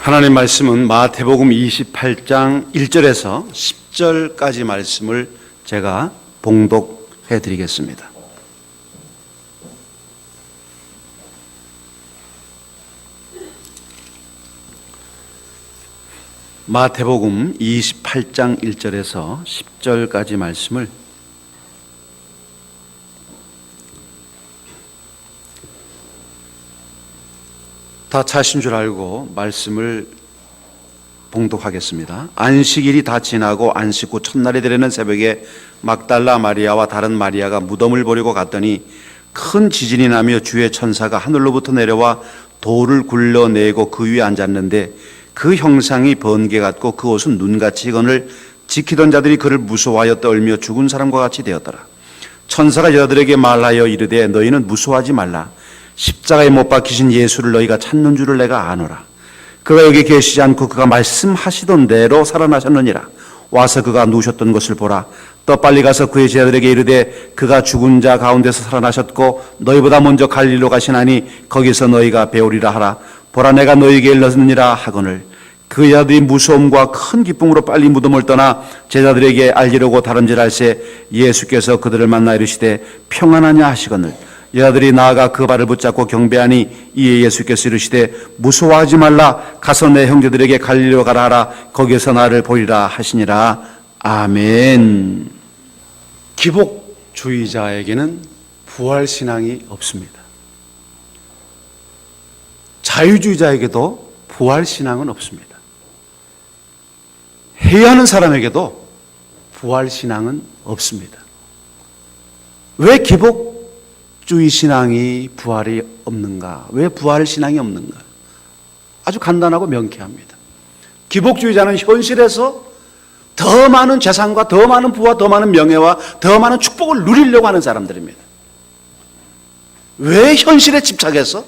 하나님 말씀은 마태복음 28장 1절에서 10절까지 말씀을 제가 봉독해 드리겠습니다. 마태복음 28장 1절에서 10절까지 말씀을 다 차신 줄 알고 말씀을 봉독하겠습니다. 안식일이 다 지나고 안식 후 첫날이 되려는 새벽에 막달라 마리아와 다른 마리아가 무덤을 보려고 갔더니 큰 지진이 나며 주의 천사가 하늘로부터 내려와 돌을 굴러내고 그 위에 앉았는데 그 형상이 번개 같고 그 옷은 눈같이 익은을 지키던 자들이 그를 무서워하여 떨며 죽은 사람과 같이 되었더라. 천사가 여자들에게 말하여 이르되 너희는 무서워하지 말라. 십자가에 못 박히신 예수를 너희가 찾는 줄을 내가 아노라. 그가 여기 계시지 않고 그가 말씀하시던 대로 살아나셨느니라. 와서 그가 누우셨던 것을 보라. 또 빨리 가서 그의 제자들에게 이르되 그가 죽은 자 가운데서 살아나셨고 너희보다 먼저 갈릴리로 가시나니 거기서 너희가 배우리라 하라. 보라 내가 너희에게 일렀느니라 하거늘 그 여자들이 무서움과 큰 기쁨으로 빨리 무덤을 떠나 제자들에게 알리려고 다름질할새 예수께서 그들을 만나 이르시되 평안하냐 하시거늘 여자들이 나아가 그 발을 붙잡고 경배하니 이에 예수께서 이르시되 무서워하지 말라. 가서 내 형제들에게 갈릴리로 가라 하라. 거기에서 나를 보리라 하시니라. 아멘. 기복주의자에게는 부활신앙이 없습니다. 자유주의자에게도 부활신앙은 없습니다. 회의하는 사람에게도 부활신앙은 없습니다. 왜 기복주의 신앙이 부활이 없는가? 왜 부활신앙이 없는가? 아주 간단하고 명쾌합니다. 기복주의자는 현실에서 더 많은 재산과 더 많은 부와 더 많은 명예와 더 많은 축복을 누리려고 하는 사람들입니다. 왜 현실에 집착해서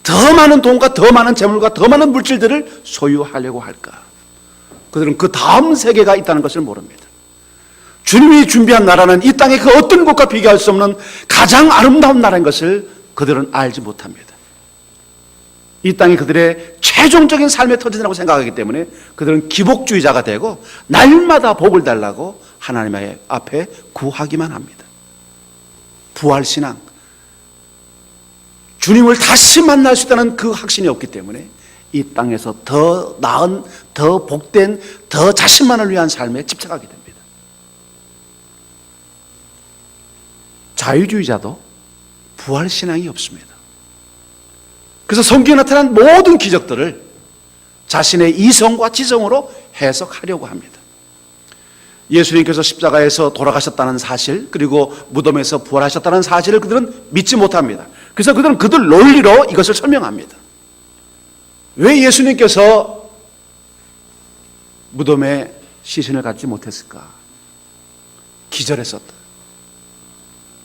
더 많은 돈과 더 많은 재물과 더 많은 물질들을 소유하려고 할까? 그들은 그 다음 세계가 있다는 것을 모릅니다. 주님이 준비한 나라는 이 땅의 그 어떤 곳과 비교할 수 없는 가장 아름다운 나라인 것을 그들은 알지 못합니다. 이 땅이 그들의 최종적인 삶의 터전이라고 생각하기 때문에 그들은 기복주의자가 되고 날마다 복을 달라고 하나님 앞에 구하기만 합니다. 부활신앙, 주님을 다시 만날 수 있다는 그 확신이 없기 때문에 이 땅에서 더 나은, 더 복된, 더 자신만을 위한 삶에 집착하게 됩니다. 자유주의자도 부활신앙이 없습니다. 그래서 성경에 나타난 모든 기적들을 자신의 이성과 지성으로 해석하려고 합니다. 예수님께서 십자가에서 돌아가셨다는 사실, 그리고 무덤에서 부활하셨다는 사실을 그들은 믿지 못합니다. 그래서 그들은 그들 논리로 이것을 설명합니다. 왜 예수님께서 무덤에 시신을 갖지 못했을까? 기절했었다.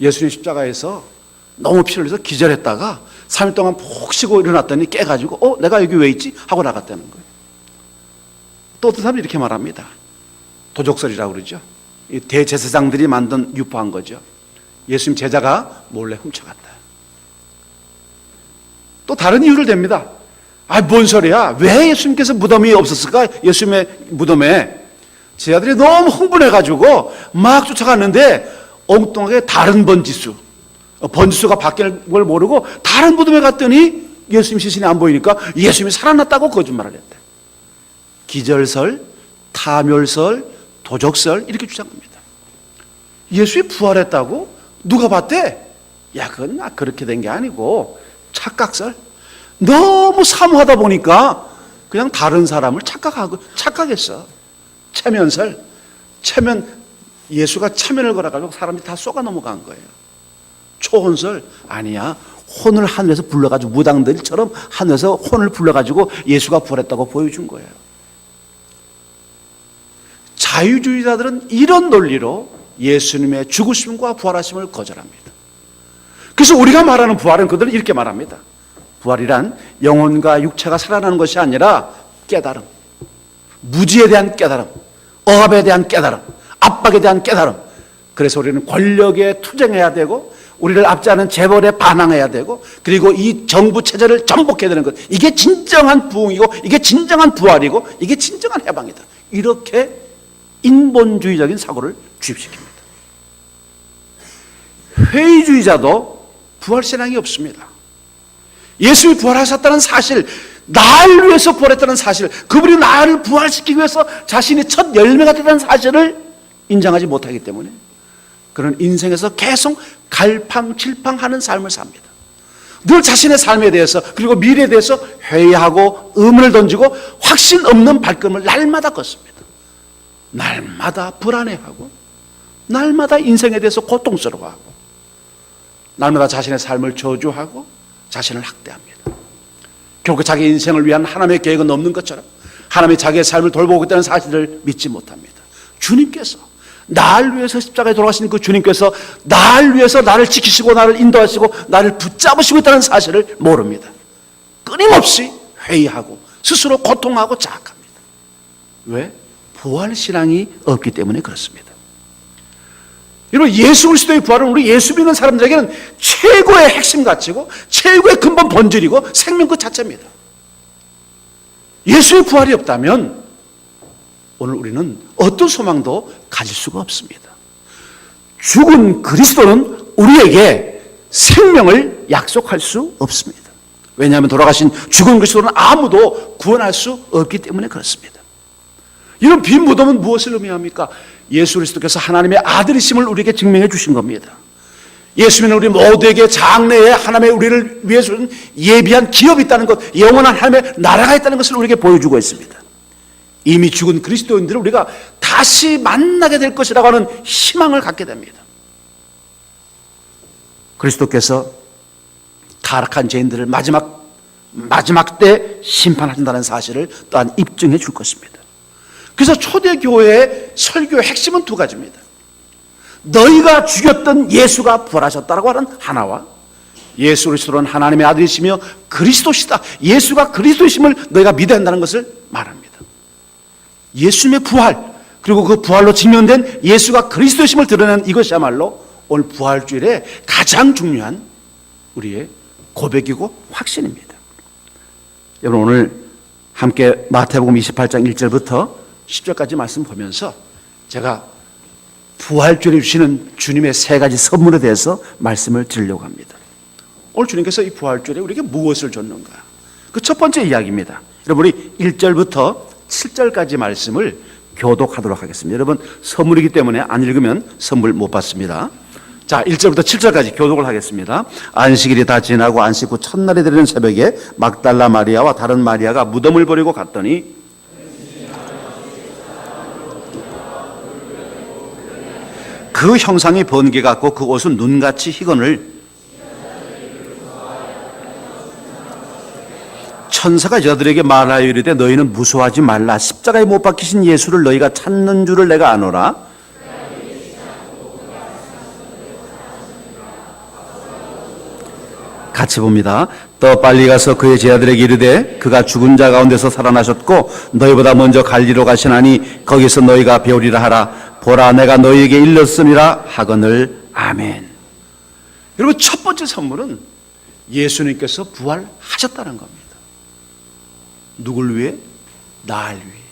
예수님 십자가에서 너무 피를 흘려서 기절했다가 3일 동안 푹 쉬고 일어났더니 깨가지고 내가 여기 왜 있지? 하고 나갔다는 거예요. 또 어떤 사람이 이렇게 말합니다. 도적설이라고 그러죠. 이 대제사장들이 만든 유포한 거죠. 예수님 제자가 몰래 훔쳐갔다. 또 다른 이유를 댑니다. 뭔 소리야? 왜 예수님께서 무덤이 없었을까? 예수님의 무덤에 제자들이 너무 흥분해가지고 막 쫓아갔는데 엉뚱하게 다른 번지수가 바뀌는 걸 모르고 다른 무덤에 갔더니 예수님 시신이 안 보이니까 예수님이 살아났다고 거짓말을 했대. 기절설, 타멸설, 도적설 이렇게 주장합니다. 예수님이 부활했다고? 누가 봤대? 그건 그렇게 된 게 아니고 착각설. 너무 사모하다 보니까 그냥 다른 사람을 착각했어. 체면, 예수가 체면을 걸어가지고 사람이 다 쏘가 넘어간 거예요. 초혼설, 아니야. 혼을 하늘에서 불러가지고 무당들처럼 하늘에서 혼을 불러가지고 예수가 부활했다고 보여준 거예요. 자유주의자들은 이런 논리로 예수님의 죽으심과 부활하심을 거절합니다. 그래서 우리가 말하는 부활은 그들은 이렇게 말합니다. 부활이란 영혼과 육체가 살아나는 것이 아니라 깨달음, 무지에 대한 깨달음, 억압에 대한 깨달음, 압박에 대한 깨달음. 그래서 우리는 권력에 투쟁해야 되고 우리를 압제하는 재벌에 반항해야 되고, 그리고 이 정부 체제를 전복해야 되는 것, 이게 진정한 부흥이고, 이게 진정한 부활이고, 이게 진정한 해방이다. 이렇게 인본주의적인 사고를 주입시킵니다. 회의주의자도 부활신앙이 없습니다. 예수님이 부활하셨다는 사실, 나를 위해서 부활했다는 사실, 그분이 나를 부활시키기 위해서 자신이 첫 열매가 됐다는 사실을 인정하지 못하기 때문에 그런 인생에서 계속 갈팡질팡하는 삶을 삽니다. 늘 자신의 삶에 대해서, 그리고 미래에 대해서 회의하고 의문을 던지고 확신 없는 발걸음을 날마다 걷습니다. 날마다 불안해하고, 날마다 인생에 대해서 고통스러워하고, 날마다 자신의 삶을 저주하고 자신을 학대합니다. 결국 자기 인생을 위한 하나님의 계획은 없는 것처럼 하나님이 자기의 삶을 돌보고 있다는 사실을 믿지 못합니다. 주님께서, 나를 위해서 십자가에 돌아가신 그 주님께서 나를 위해서 나를 지키시고 나를 인도하시고 나를 붙잡으시고 있다는 사실을 모릅니다. 끊임없이 회의하고 스스로 고통하고 자학합니다. 왜? 부활신앙이 없기 때문에 그렇습니다. 여러분, 예수 그리스도의 부활은 우리 예수 믿는 사람들에게는 최고의 핵심 가치고 최고의 근본 본질이고 생명 그 자체입니다. 예수의 부활이 없다면 오늘 우리는 어떤 소망도 가질 수가 없습니다. 죽은 그리스도는 우리에게 생명을 약속할 수 없습니다. 왜냐하면 돌아가신 죽은 그리스도는 아무도 구원할 수 없기 때문에 그렇습니다. 이런 빈 무덤은 무엇을 의미합니까? 예수 그리스도께서 하나님의 아들이심을 우리에게 증명해 주신 겁니다. 예수님은 우리 모두에게 장래에 하나님의 우리를 위해서 예비한 기업이 있다는 것, 영원한 하나님의 나라가 있다는 것을 우리에게 보여주고 있습니다. 이미 죽은 그리스도인들을 우리가 다시 만나게 될 것이라고 하는 희망을 갖게 됩니다. 그리스도께서 타락한 죄인들을 마지막 때 심판하신다는 사실을 또한 입증해 줄 것입니다. 그래서 초대교회의 설교의 핵심은 두 가지입니다. 너희가 죽였던 예수가 부활하셨다라고 하는 하나와, 예수 그리스도는 하나님의 아들이시며 그리스도시다, 예수가 그리스도이심을 너희가 믿어야 한다는 것을 말합니다. 예수님의 부활, 그리고 그 부활로 증명된 예수가 그리스도이심을 드러내는 이것이야말로 오늘 부활주일에 가장 중요한 우리의 고백이고 확신입니다. 여러분, 오늘 함께 마태복음 28장 1절부터 10절까지 말씀 보면서 제가 부활주일에 주시는 주님의 세 가지 선물에 대해서 말씀을 드리려고 합니다. 오늘 주님께서 이 부활주일에 우리에게 무엇을 줬는가? 그 첫 번째 이야기입니다. 여러분, 우리 1절부터 7절까지 말씀을 교독하도록 하겠습니다. 여러분, 선물이기 때문에 안 읽으면 선물 못 받습니다. 자, 1절부터 7절까지 교독을 하겠습니다. 안식일이 다 지나고 안식 후 첫날이 되는 새벽에 막달라 마리아와 다른 마리아가 무덤을 버리고 갔더니 그 형상이 번개 같고 그 옷은 눈같이 희건을 천사가 여들에게 말하여 이르되 너희는 무서워하지 말라. 십자가에 못 박히신 예수를 너희가 찾는 줄을 내가 아노라. 같이 봅니다. 더 빨리 가서 그의 제자들에게 이르되 그가 죽은 자 가운데서 살아나셨고 너희보다 먼저 갈리로 가시나니 거기서 너희가 배우리라 하라. 보라, 내가 너희에게 일렀음이라 하거늘. 아멘. 여러분, 첫 번째 선물은 예수님께서 부활하셨다는 겁니다. 누굴 위해? 날 위해.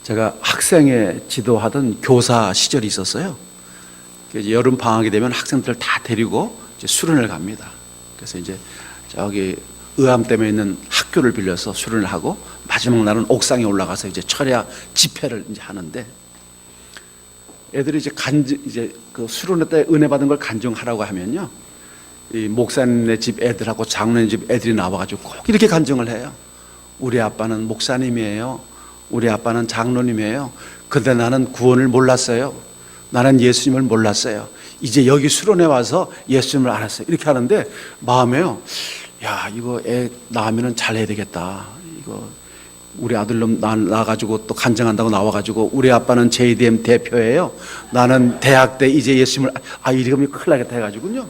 제가 학생회 지도하던 교사 시절이 있었어요. 여름 방학이 되면 학생들을 다 데리고 이제 수련을 갑니다. 그래서 이제 저기 의암댐에 있는 학교를 빌려서 수련을 하고 마지막 날은 옥상에 올라가서 이제 철야 집회를 이제 하는데, 애들이 이제 그 수련회 때 은혜 받은 걸 간증하라고 하면요, 이 목사님네 집 애들하고 장로님 집 애들이 나와가지고 꼭 이렇게 간증을 해요. 우리 아빠는 목사님이에요. 우리 아빠는 장로님이에요. 근데 나는 구원을 몰랐어요. 나는 예수님을 몰랐어요. 이제 여기 수련회 와서 예수님을 알았어요. 이렇게 하는데 마음에요, 야, 이거 애 낳으면 잘해야 되겠다. 이거 우리 아들놈 나가지고 또 간증한다고 나와가지고 우리 아빠는 JDM 대표예요. 나는 대학 때 이제 예수님을 이러면 큰일 나겠다 해가지고요,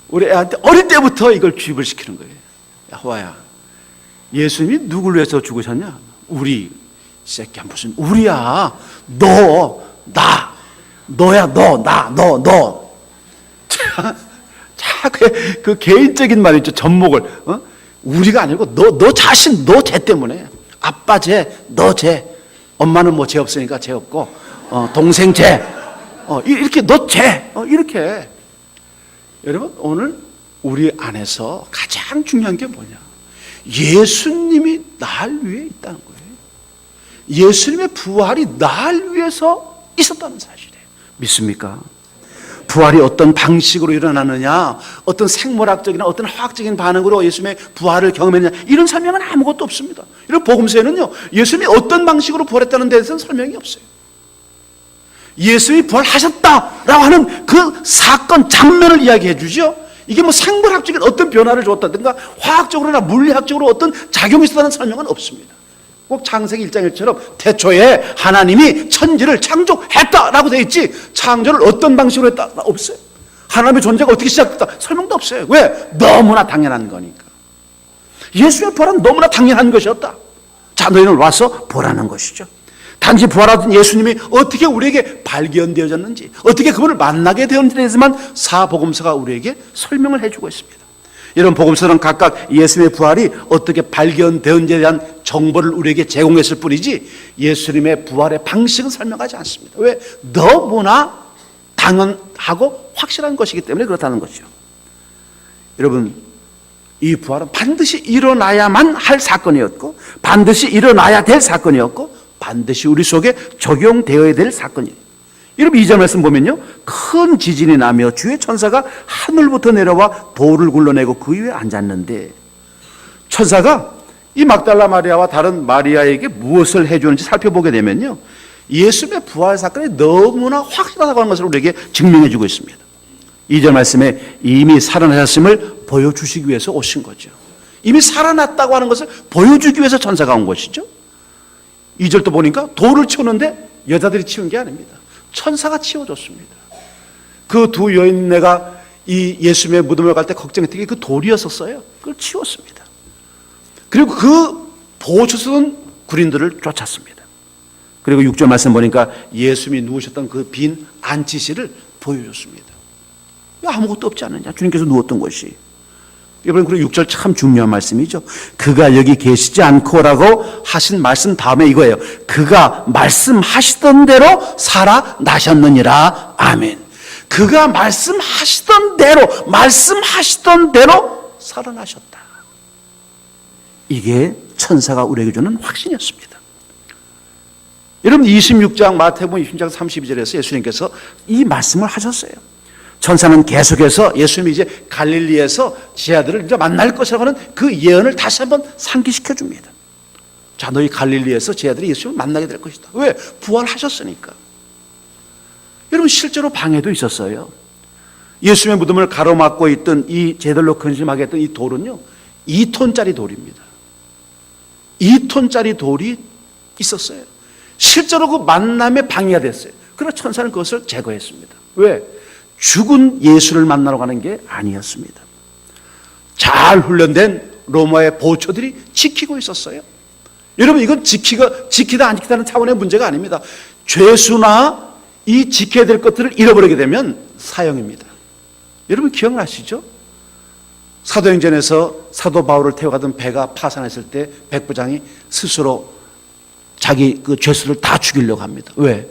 우리 애한테 어릴 때부터 이걸 주입을 시키는 거예요. 야, 호아야, 예수님이 누굴 위해서 죽으셨냐? 우리 새끼야, 무슨 우리야? 너, 나. 너야, 너. 자, 그 개인적인 말 있죠. 접목을. 우리가 아니고 너 자신, 너 죄 때문에. 아빠 죄, 너 죄. 엄마는 뭐 죄 없으니까 죄 없고, 동생 죄. 이렇게 너 죄. 이렇게. 여러분, 오늘 우리 안에서 가장 중요한 게 뭐냐? 예수님이 날 위해 있다는 거예요. 예수님의 부활이 날 위해서 있었다는 사실이에요. 믿습니까? 부활이 어떤 방식으로 일어나느냐, 어떤 생물학적이나 어떤 화학적인 반응으로 예수님의 부활을 경험했느냐, 이런 설명은 아무것도 없습니다. 이런 복음서에는요, 예수님이 어떤 방식으로 부활했다는 데에 대해서는 설명이 없어요. 예수님이 부활하셨다라고 하는 그 사건 장면을 이야기해 주죠. 이게 뭐 생물학적인 어떤 변화를 줬다든가 화학적으로나 물리학적으로 어떤 작용이 있었다는 설명은 없습니다. 꼭 창세기 1장 1처럼 태초에 하나님이 천지를 창조했다라고 되어 있지, 창조를 어떤 방식으로 했다? 없어요. 하나님의 존재가 어떻게 시작됐다? 설명도 없어요. 왜? 너무나 당연한 거니까. 예수의 부활은 너무나 당연한 것이었다. 자, 너희는 와서 보라는 것이죠. 단지 부활하던 예수님이 어떻게 우리에게 발견되어졌는지, 어떻게 그분을 만나게 되었는지에 대해서만 사복음서가 우리에게 설명을 해주고 있습니다. 이런 복음서는 각각 예수님의 부활이 어떻게 발견되었는지에 대한 정보를 우리에게 제공했을 뿐이지 예수님의 부활의 방식은 설명하지 않습니다. 왜? 너무나 당연하고 확실한 것이기 때문에 그렇다는 것이죠. 여러분, 이 부활은 반드시 일어나야만 할 사건이었고, 반드시 일어나야 될 사건이었고, 반드시 우리 속에 적용되어야 될 사건이에요. 여러분, 2절 말씀 보면요, 큰 지진이 나며 주의 천사가 하늘부터 내려와 돌을 굴러내고 그 위에 앉았는데, 천사가 이 막달라 마리아와 다른 마리아에게 무엇을 해주는지 살펴보게 되면요, 예수님의 부활 사건이 너무나 확실하다고 하는 것을 우리에게 증명해 주고 있습니다. 2절 말씀에 이미 살아나셨음을 보여주시기 위해서 오신 거죠. 이미 살아났다고 하는 것을 보여주기 위해서 천사가 온 것이죠. 2절도 보니까 돌을 치우는데 여자들이 치운 게 아닙니다. 천사가 치워줬습니다. 그 두 여인네가 이 예수님의 무덤을 갈 때 걱정했던 게 그 돌이었었어요. 그걸 치웠습니다. 그리고 그 보호처서는 군인들을 쫓았습니다. 그리고 6절 말씀 보니까 예수님이 누우셨던 그 빈 안치실을 보여줬습니다. 아무것도 없지 않느냐, 주님께서 누웠던 것이. 여러분, 그리고 6절 참 중요한 말씀이죠. 그가 여기 계시지 않고라고 하신 말씀 다음에 이거예요. 그가 말씀하시던 대로 살아나셨느니라. 아멘. 그가 말씀하시던 대로 살아나셨다. 이게 천사가 우리에게 주는 확신이었습니다. 여러분, 26장 마태복음 26장 32절에서 예수님께서 이 말씀을 하셨어요. 천사는 계속해서 예수님이 이제 갈릴리에서 제 아들을 이제 만날 것이라고 하는 그 예언을 다시 한번 상기시켜 줍니다. 자, 너희 갈릴리에서 제 아들이 예수님을 만나게 될 것이다. 왜? 부활하셨으니까. 여러분, 실제로 방에도 있었어요. 예수님의 무덤을 가로막고 있던 이 제들로 근심하게 했던 이 돌은요, 2톤짜리 돌입니다. 2톤짜리 돌이 있었어요. 실제로 그 만남의 방해가 됐어요. 그러나 천사는 그것을 제거했습니다. 왜? 죽은 예수를 만나러 가는 게 아니었습니다. 잘 훈련된 로마의 보초들이 지키고 있었어요. 여러분, 이건 지키다 안 지키다는 차원의 문제가 아닙니다. 죄수나 이 지켜야 될 것들을 잃어버리게 되면 사형입니다. 여러분, 기억나시죠? 사도행전에서 사도 바울을 태워가던 배가 파산했을 때 백부장이 스스로 자기 그 죄수를 다 죽이려고 합니다. 왜?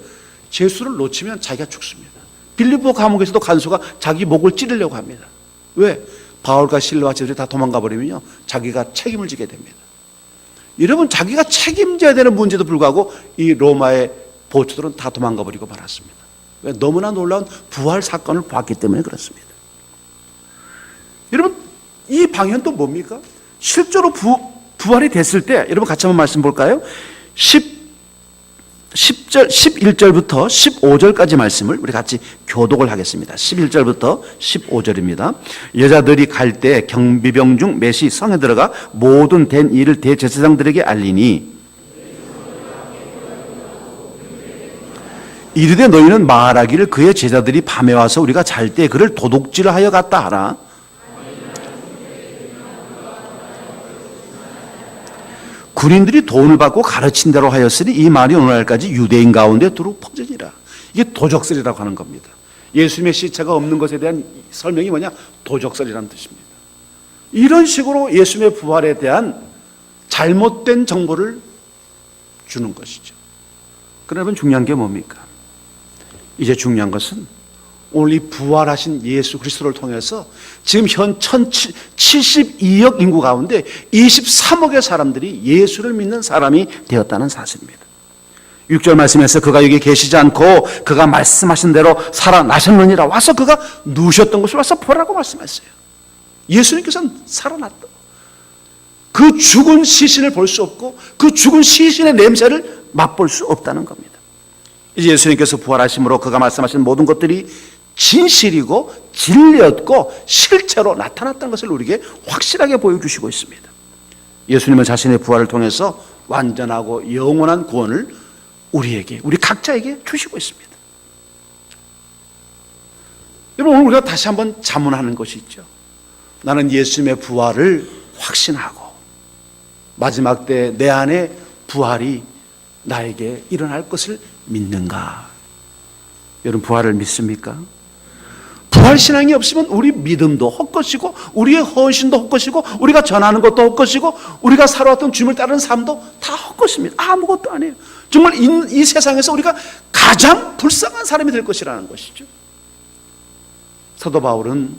죄수를 놓치면 자기가 죽습니다. 빌립보 감옥에서도 간수가 자기 목을 찌르려고 합니다. 왜? 바울과 실라와 제자들이 다 도망가 버리면요, 자기가 책임을 지게 됩니다. 여러분, 자기가 책임져야 되는 문제도 불구하고 이 로마의 보초들은 다 도망가 버리고 말았습니다. 왜? 너무나 놀라운 부활 사건을 봤기 때문에 그렇습니다. 여러분, 이 방향은 또 뭡니까? 실제로 부활이 됐을 때, 여러분 같이 한번 말씀 볼까요? 11절부터 15절까지 말씀을 우리 같이 교독을 하겠습니다. 11절부터 15절입니다. 여자들이 갈 때 경비병 중 몇이 성에 들어가 모든 된 일을 대제사장들에게 알리니, 이르되 너희는 말하기를 그의 제자들이 밤에 와서 우리가 잘 때 그를 도둑질하여 갔다 하라. 군인들이 돈을 받고 가르친 대로 하였으니 이 말이 오늘날까지 유대인 가운데 두루 퍼지니라. 이게 도적설이라고 하는 겁니다. 예수님의 시체가 없는 것에 대한 설명이 뭐냐? 도적설이라는 뜻입니다. 이런 식으로 예수님의 부활에 대한 잘못된 정보를 주는 것이죠. 그러나 여러분, 중요한 게 뭡니까? 이제 중요한 것은 오늘 이 부활하신 예수 그리스도를 통해서 지금 현 1072억 인구 가운데 23억의 사람들이 예수를 믿는 사람이 되었다는 사실입니다. 6절 말씀에서 그가 여기 계시지 않고 그가 말씀하신 대로 살아나셨느니라. 와서 그가 누우셨던 곳을 와서 보라고 말씀했어요. 예수님께서는 살아났다. 그 죽은 시신을 볼 수 없고 그 죽은 시신의 냄새를 맛볼 수 없다는 겁니다. 이제 예수님께서 부활하심으로 그가 말씀하신 모든 것들이 진실이고 진리였고 실제로 나타났다는 것을 우리에게 확실하게 보여주시고 있습니다. 예수님은 자신의 부활을 통해서 완전하고 영원한 구원을 우리에게, 우리 각자에게 주시고 있습니다. 여러분, 오늘 우리가 다시 한번 자문하는 것이 있죠. 나는 예수님의 부활을 확신하고 마지막 때 내 안에 부활이 나에게 일어날 것을 믿는가? 여러분, 부활을 믿습니까? 부활 신앙이 없으면 우리 믿음도 헛것이고 우리의 헌신도 헛것이고 우리가 전하는 것도 헛것이고 우리가 살아왔던 주님을 따르는 삶도 다 헛것입니다. 아무것도 아니에요. 정말 이 세상에서 우리가 가장 불쌍한 사람이 될 것이라는 것이죠. 사도 바울은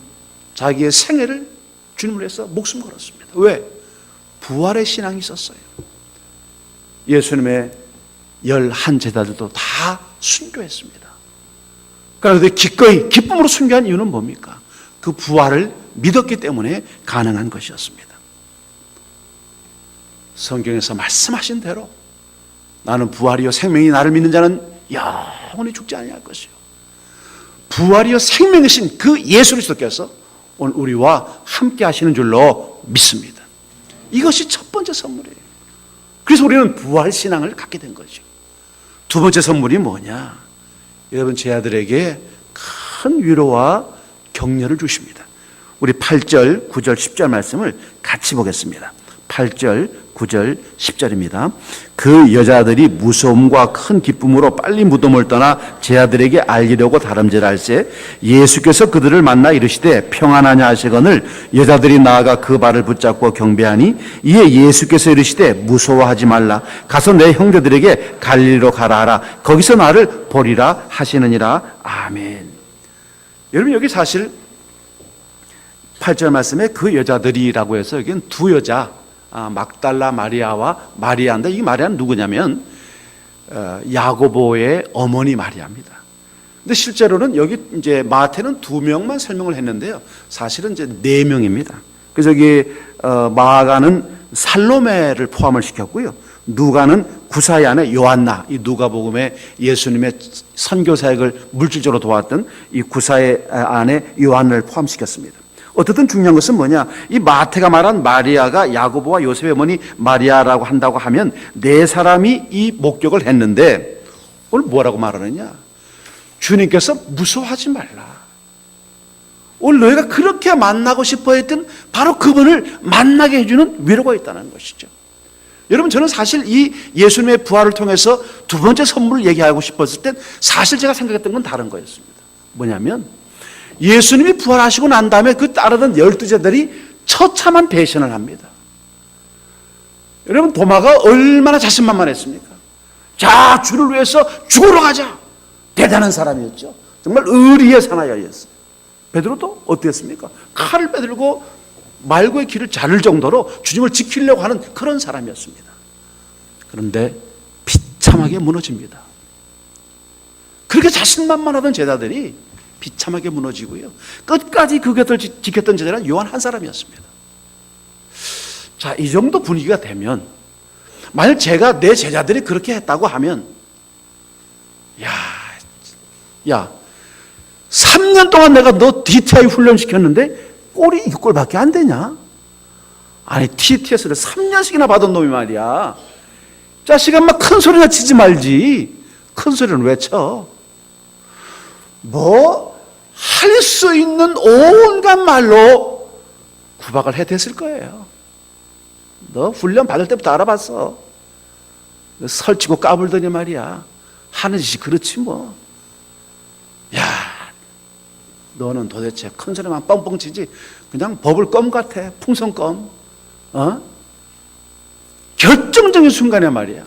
자기의 생애를 주님을 위해서 목숨 걸었습니다. 왜? 부활의 신앙이 있었어요. 예수님의 11제자들도 다 순교했습니다. 그런데 기꺼이 기쁨으로 순교한 이유는 뭡니까? 그 부활을 믿었기 때문에 가능한 것이었습니다. 성경에서 말씀하신 대로 나는 부활이요 생명이 나를 믿는 자는 영원히 죽지 아니할 것이요. 부활이요 생명이신 그 예수 그리스도께서 오늘 우리와 함께 하시는 줄로 믿습니다. 이것이 첫 번째 선물이에요. 그래서 우리는 부활 신앙을 갖게 된 거죠. 두 번째 선물이 뭐냐? 여러분, 제 아들에게 큰 위로와 격려를 주십니다. 우리 8절, 9절, 10절 말씀을 같이 보겠습니다. 8절, 9절, 10절입니다. 그 여자들이 무서움과 큰 기쁨으로 빨리 무덤을 떠나 제 아들에게 알리려고 다름질할세 예수께서 그들을 만나 이르시되 평안하냐 하시거늘 여자들이 나아가 그 발을 붙잡고 경배하니 이에 예수께서 이르시되 무서워하지 말라 가서 내 형제들에게 갈릴리로 가라 하라 거기서 나를 보리라 하시느니라. 아멘. 여러분, 여기 사실 8절 말씀에 그 여자들이라고 해서 여기는 두 여자, 막달라 마리아와 마리아인데 이 마리아는 누구냐면 야고보의 어머니 마리아입니다. 근데 실제로는 여기 이제 마태는 2명만 설명을 했는데요. 사실은 이제 4명입니다. 그래서 여기 마가는 살로메를 포함을 시켰고요. 누가는 구사의 아내 요한나, 이 누가복음에 예수님의 선교 사역을 물질적으로 도왔던 이 구사의 아내 요한을 포함시켰습니다. 어쨌든 중요한 것은 뭐냐? 이 마태가 말한 마리아가 야고보와 요셉의 어머니 마리아라고 한다고 하면 4사람이 이 목격을 했는데 오늘 뭐라고 말하느냐? 주님께서 무서워하지 말라. 오늘 너희가 그렇게 만나고 싶어 했던 바로 그분을 만나게 해주는 위로가 있다는 것이죠. 여러분, 저는 사실 이 예수님의 부활을 통해서 두 번째 선물을 얘기하고 싶었을 땐 사실 제가 생각했던 건 다른 거였습니다. 뭐냐면 예수님이 부활하시고 난 다음에 그 따르던 12제자들이 처참한 배신을 합니다. 여러분, 도마가 얼마나 자신만만했습니까? 자, 주를 위해서 죽으러 가자. 대단한 사람이었죠. 정말 의리의 사나이였어요. 베드로도 어땠습니까? 칼을 빼들고 말고의 길을 자를 정도로 주님을 지키려고 하는 그런 사람이었습니다. 그런데 비참하게 무너집니다. 그렇게 자신만만하던 제자들이 비참하게 무너지고요. 끝까지 그 곁을 지켰던 제자는 요한 한 사람이었습니다. 자, 이 정도 분위기가 되면 만약 제가 내 제자들이 그렇게 했다고 하면 야 3년 동안 내가 너 DTI 훈련시켰는데 꼴이 6골밖에 안 되냐? 아니, TTS를 3년씩이나 받은 놈이 말이야. 자식아, 막 큰 소리나 치지 말지. 큰 소리는 왜 쳐? 할 수 있는 온갖 말로 구박을 해댔을 거예요. 너 훈련 받을 때부터 알아봤어. 설치고 까불더니 말이야. 하는 짓이 그렇지 뭐. 너는 도대체 큰 소리만 뻥뻥 치지 그냥 버블껌 같아. 풍선껌. 결정적인 순간에 말이야.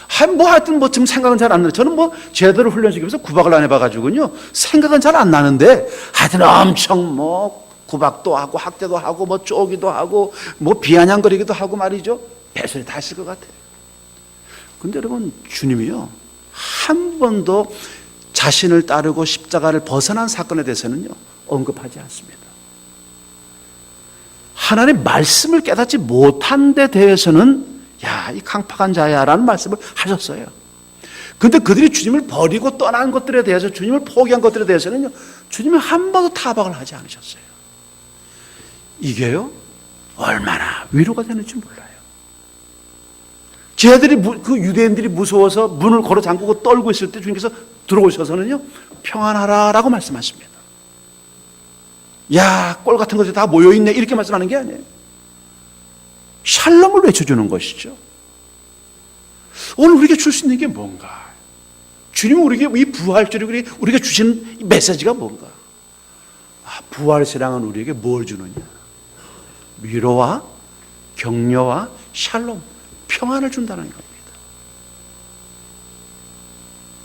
하여튼 지금 생각은 잘 안 나요. 저는 제대로 훈련시키면서 구박을 안 해봐가지고요. 생각은 잘 안 나는데 하여튼 엄청 구박도 하고 학대도 하고 쪼기도 하고 비아냥거리기도 하고 말이죠. 배설이 다 했을 것 같아요. 근데 여러분, 주님이요, 한 번도 자신을 따르고 십자가를 벗어난 사건에 대해서는요, 언급하지 않습니다. 하나님의 말씀을 깨닫지 못한 데 대해서는 야, 이 강팍한 자야 라는 말씀을 하셨어요. 근데 그들이 주님을 버리고 떠난 것들에 대해서, 주님을 포기한 것들에 대해서는요, 주님이 한 번도 타박을 하지 않으셨어요. 이게요, 얼마나 위로가 되는지 몰라요. 그 유대인들이 무서워서 문을 걸어 잠그고 떨고 있을 때 주님께서 들어오셔서는요, 평안하라 라고 말씀하십니다. 야, 꼴 같은 것이 다 모여있네 이렇게 말씀하는 게 아니에요. 샬롬을 외쳐주는 것이죠. 오늘 우리에게 줄 수 있는 게 뭔가? 주님은 우리에게 이 부활절이 우리에게 주신 이 메시지가 뭔가? 부활신앙은 우리에게 뭘 주느냐? 위로와 격려와 샬롬, 평안을 준다는 겁니다.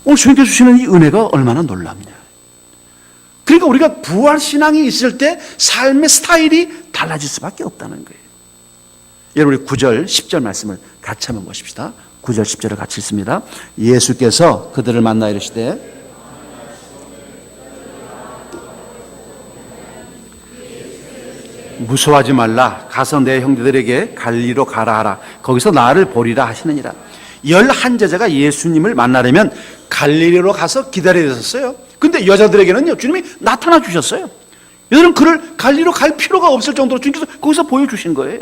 오늘 주님께서 주시는 이 은혜가 얼마나 놀랍냐? 그러니까 우리가 부활신앙이 있을 때 삶의 스타일이 달라질 수밖에 없다는 거예요. 여러분, 우리 9절, 10절 말씀을 같이 한번 보십시다. 9절, 10절을 같이 읽습니다. 예수께서 그들을 만나 이르시되 무서워하지 말라. 가서 내 형제들에게 갈리로 가라 하라. 거기서 나를 보리라 하시느니라. 11제자가 예수님을 만나려면 갈릴리로 가서 기다려야 됐었어요. 근데 여자들에게는요, 주님이 나타나 주셨어요. 여자들은 그를 갈릴리로 갈 필요가 없을 정도로 주님께서 거기서 보여주신 거예요.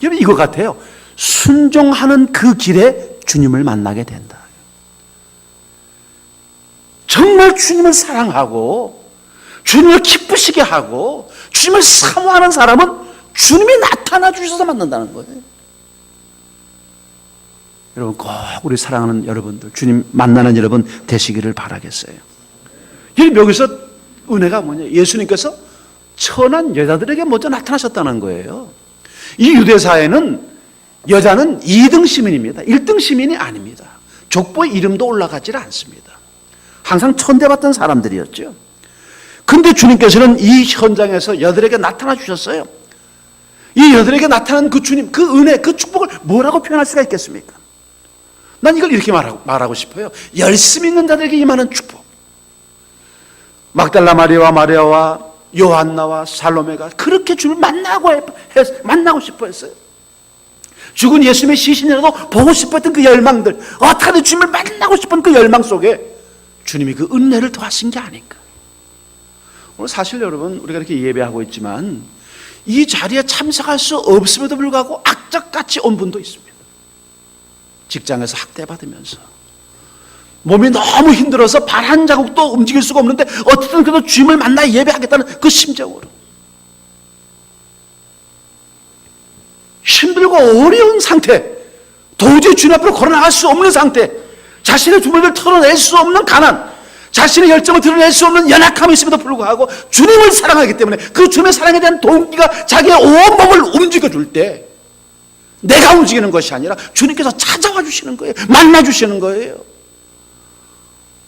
여러분, 이거 같아요. 순종하는 그 길에 주님을 만나게 된다. 정말 주님을 사랑하고 주님을 기쁘시게 하고 주님을 사모하는 사람은 주님이 나타나 주셔서 만난다는 거예요. 여러분, 꼭 우리 사랑하는 여러분들, 주님 만나는 여러분 되시기를 바라겠어요. 여기서 은혜가 뭐냐? 예수님께서 천한 여자들에게 먼저 나타나셨다는 거예요. 이 유대사회는 여자는 2등 시민입니다. 1등 시민이 아닙니다. 족보의 이름도 올라가지 않습니다. 항상 천대받던 사람들이었죠. 근데 주님께서는 이 현장에서 여들에게 나타나 주셨어요. 이 여들에게 나타난 그 주님, 그 은혜, 그 축복을 뭐라고 표현할 수가 있겠습니까? 난 이걸 이렇게 말하고 싶어요. 열심 있는 자들에게 임하는 축복. 막달라 마리아와 요한나와 살로메가 그렇게 주를 만나고 싶어 했어요. 죽은 예수님의 시신이라도 보고 싶어 했던 그 열망들, 어떻게든 주님을 만나고 싶은 그 열망 속에 주님이 그 은혜를 더하신 게 아닌가. 오늘 사실 여러분, 우리가 이렇게 예배하고 있지만 이 자리에 참석할 수 없음에도 불구하고 악착같이 온 분도 있습니다. 직장에서 학대받으면서 몸이 너무 힘들어서 발 한 자국도 움직일 수가 없는데 어쨌든 그래도 주님을 만나 예배하겠다는 그 심정으로 힘들고 어려운 상태, 도저히 주님 앞으로 걸어나갈 수 없는 상태, 자신의 주머니를 털어낼 수 없는 가난, 자신의 열정을 드러낼 수 없는 연약함이 있음에도 불구하고 주님을 사랑하기 때문에 그 주님의 사랑에 대한 동기가 자기의 온몸을 움직여줄 때 내가 움직이는 것이 아니라 주님께서 찾아와 주시는 거예요. 만나 주시는 거예요.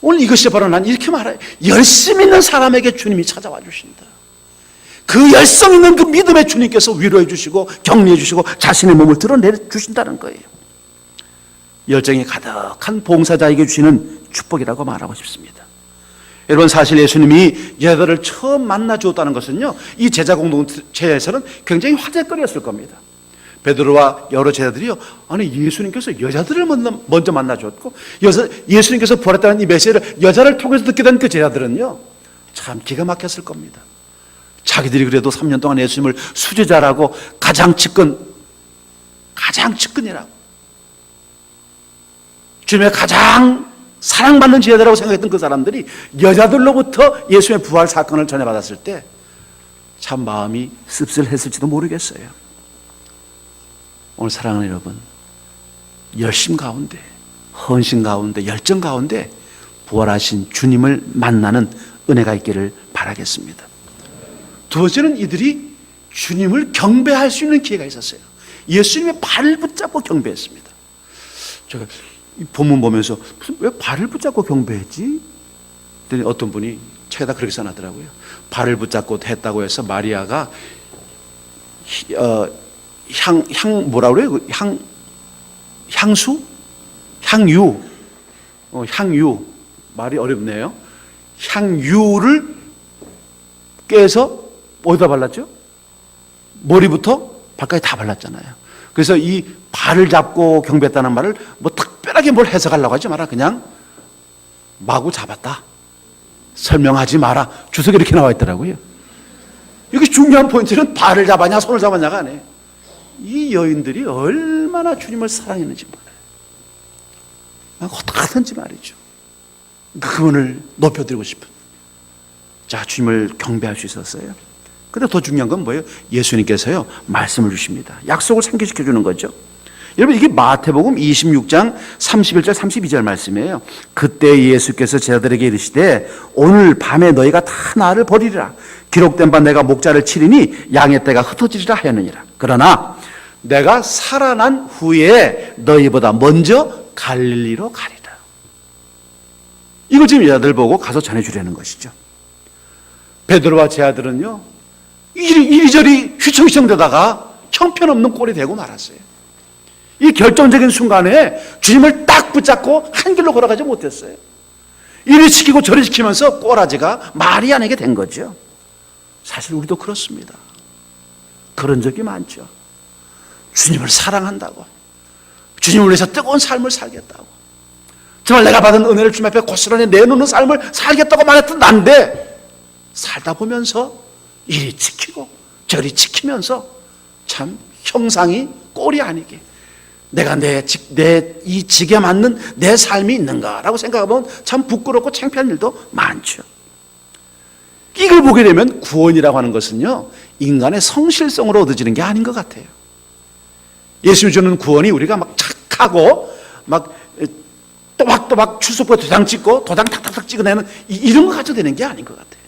오늘 이것이 바로 난 이렇게 말해요. 열심 있는 사람에게 주님이 찾아와 주신다. 그 열성 있는 그 믿음의 주님께서 위로해 주시고 격려해 주시고 자신의 몸을 드러내 주신다는 거예요. 열정이 가득한 봉사자에게 주시는 축복이라고 말하고 싶습니다. 여러분, 사실 예수님이 여자들을 처음 만나 주었다는 것은요, 이 제자 공동체에서는 굉장히 화제거리였을 겁니다. 베드로와 여러 제자들이요, 아니 예수님께서 여자들을 먼저 만나 주었고 예수님께서 부활했다는 이 메시지를 여자를 통해서 듣게 된 그 제자들은요, 참 기가 막혔을 겁니다. 자기들이 그래도 3년 동안 예수님을 수제자라고 가장 측근이라고 주님의 가장 사랑받는 제자라고 생각했던 그 사람들이 여자들로부터 예수님의 부활 사건을 전해받았을 때 참 마음이 씁쓸했을지도 모르겠어요. 오늘 사랑하는 여러분, 열심 가운데, 헌신 가운데, 열정 가운데 부활하신 주님을 만나는 은혜가 있기를 바랍니다. 바라겠습니다. 두 번째는 이들이 주님을 경배할 수 있는 기회가 있었어요. 예수님의 발을 붙잡고 경배했습니다. 제가 이 본문 보면서 무슨 왜 발을 붙잡고 경배했지? 그랬더니 어떤 분이 책에다 그렇게 써놨더라고요. 발을 붙잡고 했다고 해서 마리아가 뭐라 그래요? 향유 말이 어렵네요. 향유를 깨서 어디다 발랐죠? 머리부터 발까지 다 발랐잖아요. 그래서 이 발을 잡고 경배했다는 말을 뭐 특별하게 뭘 해석하려고 하지 마라. 그냥 마구 잡았다. 설명하지 마라. 주석에 이렇게 나와 있더라고요. 여기 중요한 포인트는 발을 잡았냐 손을 잡았냐가 아니에요. 이 여인들이 얼마나 주님을 사랑했는지 몰라요. 어떻게든지 말이죠. 그분을 높여드리고 싶은. 자, 주님을 경배할 수 있었어요. 근데 더 중요한 건 뭐예요? 예수님께서요 말씀을 주십니다. 약속을 상기시켜 주는 거죠. 여러분, 이게 마태복음 26장 31절 32절 말씀이에요. 그때 예수께서 제자들에게 이르시되 오늘 밤에 너희가 다 나를 버리리라. 기록된 바 내가 목자를 치리니 양의 떼가 흩어지리라 하였느니라. 그러나 내가 살아난 후에 너희보다 먼저 갈릴리로 가리라. 이걸 지금 여자들 보고 가서 전해주려는 것이죠. 베드로와 제 아들은요 이리저리 휘청휘청 되다가 형편없는 꼴이 되고 말았어요. 이 결정적인 순간에 주님을 딱 붙잡고 한 길로 걸어가지 못했어요. 이리 시키고 저리 시키면서 꼬라지가 말이 아니게 된 거죠. 사실 우리도 그렇습니다. 그런 적이 많죠. 주님을 사랑한다고, 주님을 위해서 뜨거운 삶을 살겠다고, 정말 내가 받은 은혜를 주님 앞에 고스란히 내놓는 삶을 살겠다고 말했던 난데 살다 보면서 이리 지키고 저리 지키면서 참 형상이 꼴이 아니게 내가 이 직에 맞는 내 삶이 있는가라고 생각하면 참 부끄럽고 창피한 일도 많죠. 이걸 보게 되면 구원이라고 하는 것은요 인간의 성실성으로 얻어지는 게 아닌 것 같아요. 예수님이 주는 구원이 우리가 막 착하고 막 또박또박 출석부에 도장 찍고 도장 탁탁탁 찍어내는 이런 거 가지고 되는 게 아닌 것 같아요.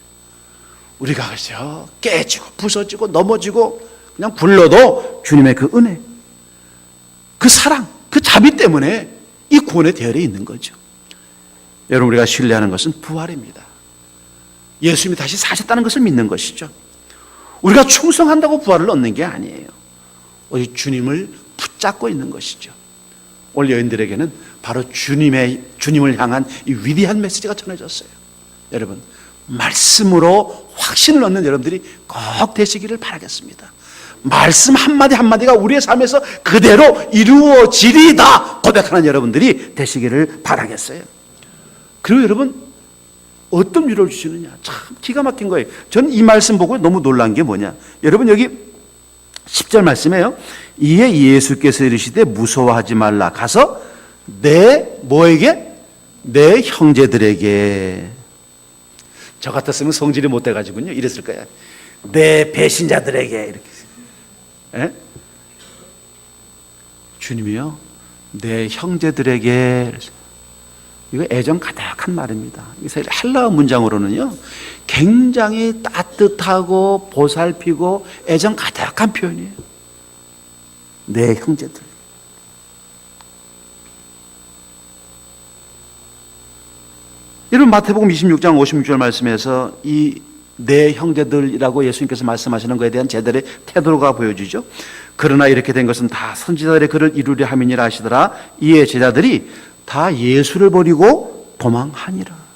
우리가 그죠 깨지고 부서지고 넘어지고 그냥 불러도 주님의 그 은혜, 그 사랑, 그 자비 때문에 이 구원의 대열에 있는 거죠. 여러분, 우리가 신뢰하는 것은 부활입니다. 예수님이 다시 사셨다는 것을 믿는 것이죠. 우리가 충성한다고 부활을 얻는 게 아니에요. 오직 주님을 붙잡고 있는 것이죠. 오늘 여인들에게는 바로 주님을 향한 이 위대한 메시지가 전해졌어요. 여러분, 말씀으로 확신을 얻는 여러분들이 꼭 되시기를 바라겠습니다. 말씀 한마디 한마디가 우리의 삶에서 그대로 이루어지리다 고백하는 여러분들이 되시기를 바라겠어요. 그리고 여러분, 어떤 위로를 주시느냐, 참 기가 막힌 거예요. 저는 이 말씀 보고 너무 놀란 게 뭐냐, 여러분 여기 10절 말씀이에요. 이에 예수께서 이르시되 무서워하지 말라. 가서 뭐에게? 내 형제들에게. 저 같았으면 성질이 못 돼가지고요 이랬을 거야. 내 배신자들에게 이렇게. 에? 주님이요 내 형제들에게. 이거 애정 가득한 말입니다. 사실 헬라어 문장으로는요 굉장히 따뜻하고 보살피고 애정 가득한 표현이에요. 내 형제들. 여러분, 마태복음 26장 56절 말씀에서 이 내 형제들이라고 예수님께서 말씀하시는 것에 대한 제자들의 태도가 보여지죠. 그러나 이렇게 된 것은 다 선지자들의 글을 이루려 함이니라 하시더라. 이에 제자들이 다 예수를 버리고 도망하니라.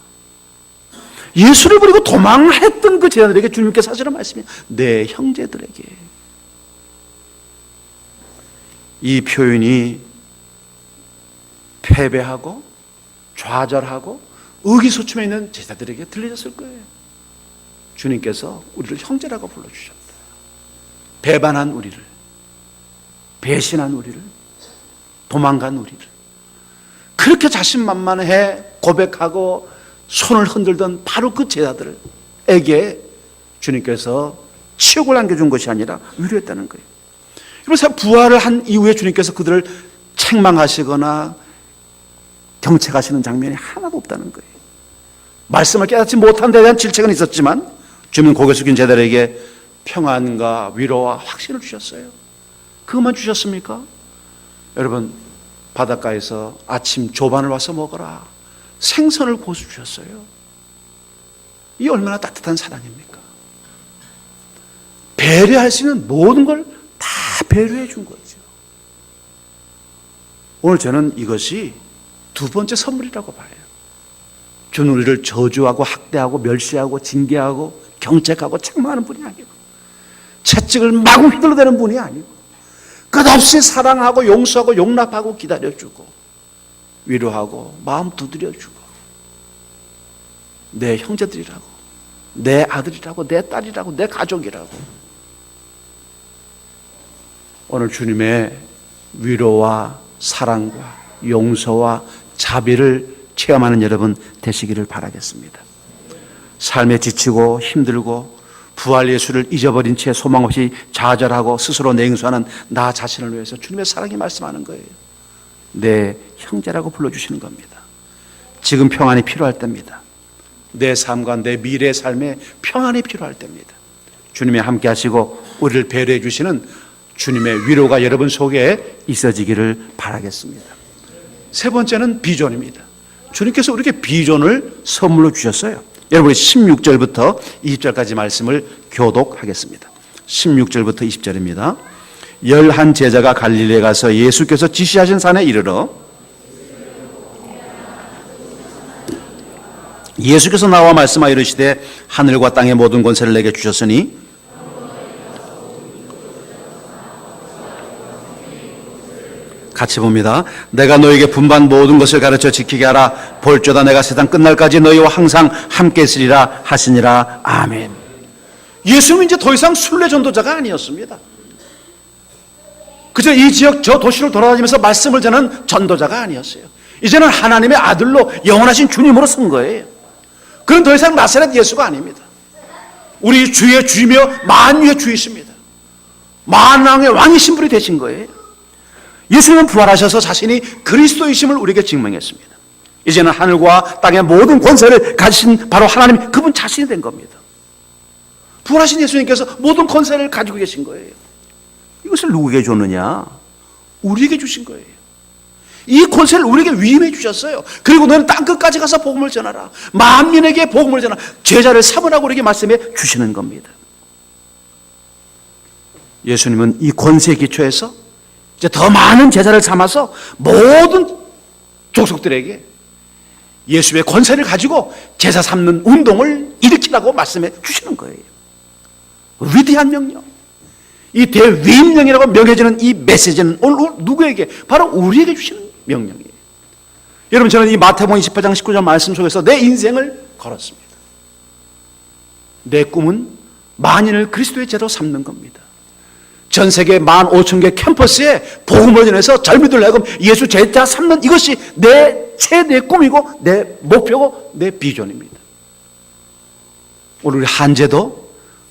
예수를 버리고 도망했던 그 제자들에게 주님께서 하시는 말씀이 내 형제들에게. 이 표현이 패배하고 좌절하고 의기소침해 있는 제자들에게 들려졌을 거예요. 주님께서 우리를 형제라고 불러주셨다. 배반한 우리를, 배신한 우리를, 도망간 우리를, 그렇게 자신만만해 고백하고 손을 흔들던 바로 그 제자들에게 주님께서 치욕을 안겨준 것이 아니라 위로했다는 거예요. 그래서 부활을 한 이후에 주님께서 그들을 책망하시거나 경책하시는 장면이 하나도 없다는 거예요. 말씀을 깨닫지 못한 데에 대한 질책은 있었지만 주님은 고개 숙인 제자들에게 평안과 위로와 확신을 주셨어요. 그것만 주셨습니까? 여러분, 바닷가에서 아침 조반을 와서 먹어라. 생선을 고수 주셨어요. 이 얼마나 따뜻한 사랑입니까? 배려할 수 있는 모든 걸 다 배려해 준 거죠. 오늘 저는 이것이 두 번째 선물이라고 봐요. 주는 우리를 저주하고 학대하고 멸시하고 징계하고 경책하고 책망하는 분이 아니고, 채찍을 마구 휘둘러대는 분이 아니고, 끝없이 사랑하고 용서하고 용납하고 기다려주고 위로하고 마음 두드려주고, 내 형제들이라고, 내 아들이라고, 내 딸이라고, 내 가족이라고. 오늘 주님의 위로와 사랑과 용서와 자비를 체험하는 여러분 되시기를 바라겠습니다. 삶에 지치고 힘들고 부활 예수를 잊어버린 채 소망 없이 좌절하고 스스로 냉소하는 나 자신을 위해서 주님의 사랑이 말씀하는 거예요. 내 형제라고 불러주시는 겁니다. 지금 평안이 필요할 때입니다. 내 삶과 내 미래의 삶에 평안이 필요할 때입니다. 주님이 함께 하시고 우리를 배려해 주시는 주님의 위로가 여러분 속에 있어지기를 바라겠습니다. 세 번째는 비전입니다. 주님께서 우리에게 비전을 선물로 주셨어요. 여러분, 16절부터 20절까지 말씀을 교독하겠습니다. 16절부터 20절입니다. 11 제자가 갈릴리에 가서 예수께서 지시하신 산에 이르러 예수께서 나와 말씀하여 이르시되 하늘과 땅의 모든 권세를 내게 주셨으니 같이 봅니다. 내가 너에게 분반 모든 것을 가르쳐 지키게 하라. 볼지어다 내가 세상 끝날까지 너희와 항상 함께 있으리라 하시니라. 아멘. 예수님은 이제 더 이상 순례 전도자가 아니었습니다. 그저 이 지역 저 도시를 돌아다니면서 말씀을 전하는 전도자가 아니었어요. 이제는 하나님의 아들로 영원하신 주님으로 선 거예요. 그는 더 이상 나사렛 예수가 아닙니다. 우리 주의 주이며 만유의 주이십니다. 만왕의 왕이신 분이 되신 거예요. 예수님은 부활하셔서 자신이 그리스도이심을 우리에게 증명했습니다. 이제는 하늘과 땅의 모든 권세를 가지신 바로 하나님, 그분 자신이 된 겁니다. 부활하신 예수님께서 모든 권세를 가지고 계신 거예요. 이것을 누구에게 줬느냐? 우리에게 주신 거예요. 이 권세를 우리에게 위임해 주셨어요. 그리고 너는 땅끝까지 가서 복음을 전하라. 만민에게 복음을 전하라. 제자를 삼으라고 우리에게 말씀해 주시는 겁니다. 예수님은 이 권세에 기초해서 이제 더 많은 제자를 삼아서 모든 족속들에게 예수의 권세를 가지고 제자 삼는 운동을 일으키라고 말씀해 주시는 거예요. 위대한 명령. 이 대위임령이라고 명해지는 이 메시지는 오늘 누구에게? 바로 우리에게 주시는 명령이에요. 여러분, 저는 이 마태복음 28장 19절 말씀 속에서 내 인생을 걸었습니다. 내 꿈은 만인을 그리스도의 제자로 삼는 겁니다. 전 세계 15,000개 캠퍼스에 복음을 전해서 젊은이들 내고 예수 제자 삼는 이것이 내 최대의 꿈이고 내 목표고 내 비전입니다. 오늘 우리 한제도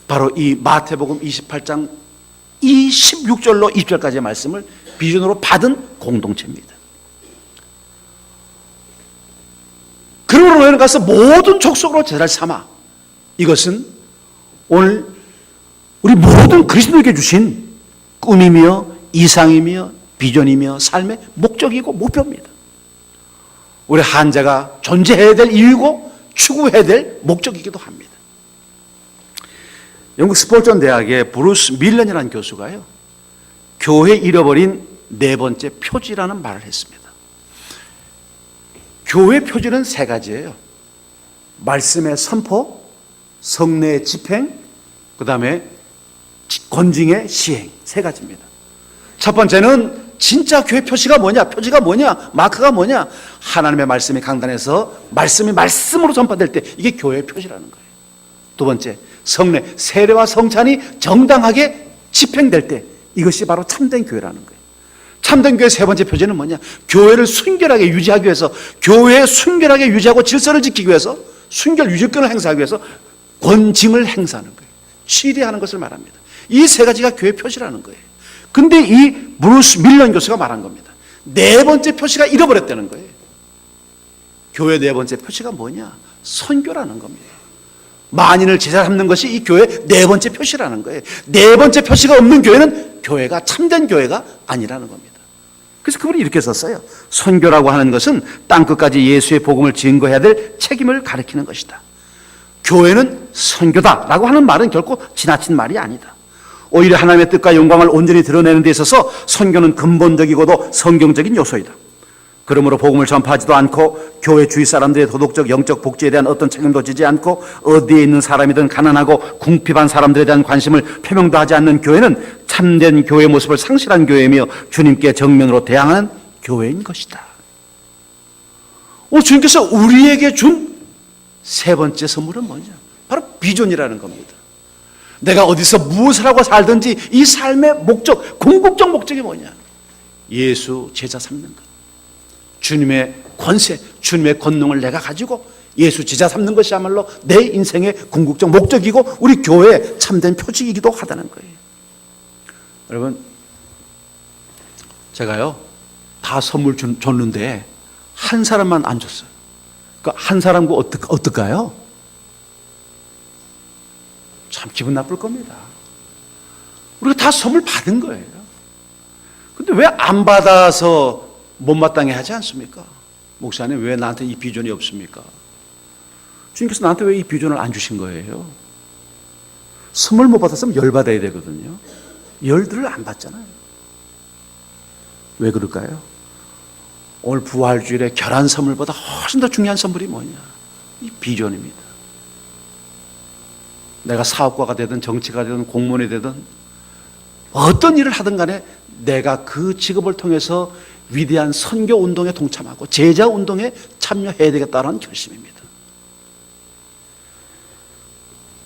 바로 이 마태복음 28장 이 16절로 20절까지의 말씀을 비전으로 받은 공동체입니다. 그러므로 너희는 가서 모든 족속으로 제자를 삼아. 이것은 오늘 우리 모든 그리스도에게 주신 꿈이며 이상이며 비전이며 삶의 목적이고 목표입니다. 우리 한자가 존재해야 될 이유고 추구해야 될 목적이기도 합니다. 영국 스폴전 대학의 브루스 밀런이라는 교수가요, 교회 잃어버린 네 번째 표지라는 말을 했습니다. 교회 표지는 세 가지예요. 말씀의 선포, 성례의 집행, 그 다음에 권징의 시행, 세 가지입니다. 첫 번째는 진짜 교회 표시가 뭐냐, 표지가 뭐냐, 마크가 뭐냐. 하나님의 말씀이 강단에서 말씀이 말씀으로 전파될 때 이게 교회의 표시라는 거예요. 두 번째, 성례, 세례와 성찬이 정당하게 집행될 때 이것이 바로 참된 교회라는 거예요. 참된 교회의 세 번째 표지는 뭐냐, 교회를 순결하게 유지하기 위해서, 교회에 순결하게 유지하고 질서를 지키기 위해서, 순결 유지권을 행사하기 위해서 권징을 행사하는 거예요. 치리하는 것을 말합니다. 이 세 가지가 교회 표시라는 거예요. 근데 이 브루스 밀런 교수가 말한 겁니다. 네 번째 표시가 잃어버렸다는 거예요. 교회 네 번째 표시가 뭐냐? 선교라는 겁니다. 만인을 제자 삼는 것이 이 교회의 네 번째 표시라는 거예요. 네 번째 표시가 없는 교회는 교회가 참된 교회가 아니라는 겁니다. 그래서 그분이 이렇게 썼어요. 선교라고 하는 것은 땅끝까지 예수의 복음을 증거해야 될 책임을 가리키는 것이다. 교회는 선교다라고 하는 말은 결코 지나친 말이 아니다. 오히려 하나님의 뜻과 영광을 온전히 드러내는 데 있어서 선교는 근본적이고도 성경적인 요소이다. 그러므로 복음을 전파하지도 않고 교회 주위 사람들의 도덕적 영적 복지에 대한 어떤 책임도 지지 않고 어디에 있는 사람이든 가난하고 궁핍한 사람들에 대한 관심을 표명도 하지 않는 교회는 참된 교회의 모습을 상실한 교회이며 주님께 정면으로 대항하는 교회인 것이다. 주님께서 우리에게 준 세 번째 선물은 뭐냐? 바로 비전이라는 겁니다. 내가 어디서 무엇을 하고 살든지 이 삶의 목적, 궁극적 목적이 뭐냐? 예수 제자 삼는 것. 주님의 권세, 주님의 권능을 내가 가지고 예수 제자 삼는 것이야말로 내 인생의 궁극적 목적이고 우리 교회의 참된 표징이기도 하다는 거예요. 여러분, 제가요 다 선물 줬는데 한 사람만 안 줬어요. 그러니까 한 사람과 어떨까요? 참 기분 나쁠 겁니다. 우리가 다 선물 받은 거예요. 근데 왜 안 받아서 못마땅해 하지 않습니까? 목사님, 왜 나한테 이 비전이 없습니까? 주님께서 나한테 왜 이 비전을 안 주신 거예요? 선물 못 받았으면 열 받아야 되거든요. 열들을 안 받잖아요. 왜 그럴까요? 오늘 부활주일에 결한 선물보다 훨씬 더 중요한 선물이 뭐냐? 이 비전입니다. 내가 사업가가 되든 정치가 되든 공무원이 되든 어떤 일을 하든 간에 내가 그 직업을 통해서 위대한 선교 운동에 동참하고 제자 운동에 참여해야 되겠다는 결심입니다.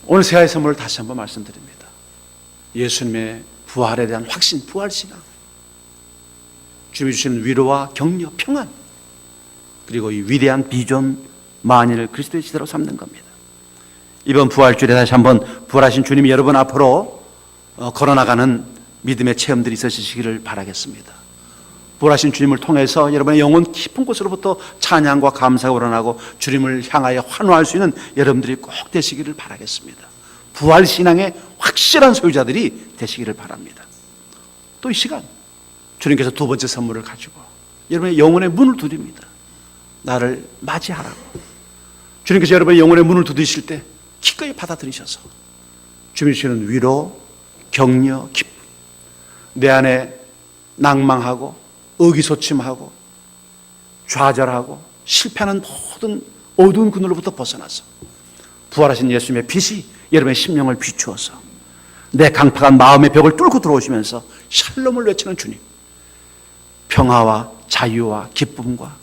오늘 새해의 선물을 다시 한번 말씀드립니다. 예수님의 부활에 대한 확신, 부활신앙, 주님이 주시는 위로와 격려, 평안, 그리고 이 위대한 비전, 만인을 그리스도의 시대로 삼는 겁니다. 이번 부활주일에 다시 한번 부활하신 주님이 여러분 앞으로 걸어나가는 믿음의 체험들이 있으시기를 바라겠습니다. 부활하신 주님을 통해서 여러분의 영혼 깊은 곳으로부터 찬양과 감사가 우러나고 주님을 향하여 환호할 수 있는 여러분들이 꼭 되시기를 바라겠습니다. 부활신앙의 확실한 소유자들이 되시기를 바랍니다. 또 이 시간 주님께서 두 번째 선물을 가지고 여러분의 영혼의 문을 두드립니다. 나를 맞이하라고. 주님께서 여러분의 영혼의 문을 두드리실 때 기꺼이 받아들이셔서 주님이 주시는 위로, 격려, 기쁨, 내 안에 낭망하고 의기소침하고 좌절하고 실패하는 모든 어두운 그늘로부터 벗어나서 부활하신 예수님의 빛이 여러분의 심령을 비추어서 내 강팍한 마음의 벽을 뚫고 들어오시면서 샬롬을 외치는 주님, 평화와 자유와 기쁨과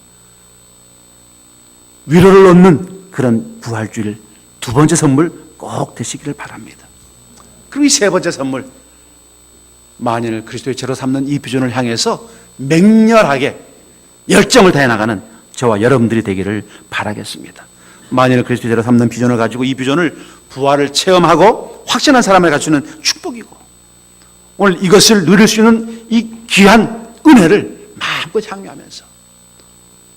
위로를 얻는 그런 부활주일 두 번째 선물 꼭 되시기를 바랍니다. 그리고 이 세 번째 선물, 만인을 그리스도의 제로 삼는 이 비전을 향해서 맹렬하게 열정을 다해 나가는 저와 여러분들이 되기를 바라겠습니다. 만인을 그리스도의 제로 삼는 비전을 가지고 이 비전을 부활을 체험하고 확신한 사람을 갖추는 축복이고 오늘 이것을 누릴 수 있는 이 귀한 은혜를 마음껏 향유하면서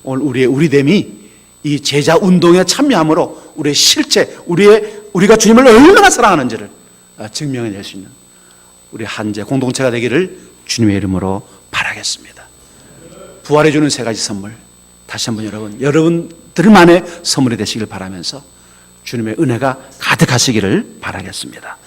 오늘 우리됨이 이 제자 운동에 참여함으로 우리의 실체, 우리가 주님을 얼마나 사랑하는지를 증명해낼 수 있는 우리 한제 공동체가 되기를 주님의 이름으로 바라겠습니다. 부활해주는 세 가지 선물, 다시 한번 여러분들만의 선물이 되시길 바라면서 주님의 은혜가 가득하시기를 바라겠습니다.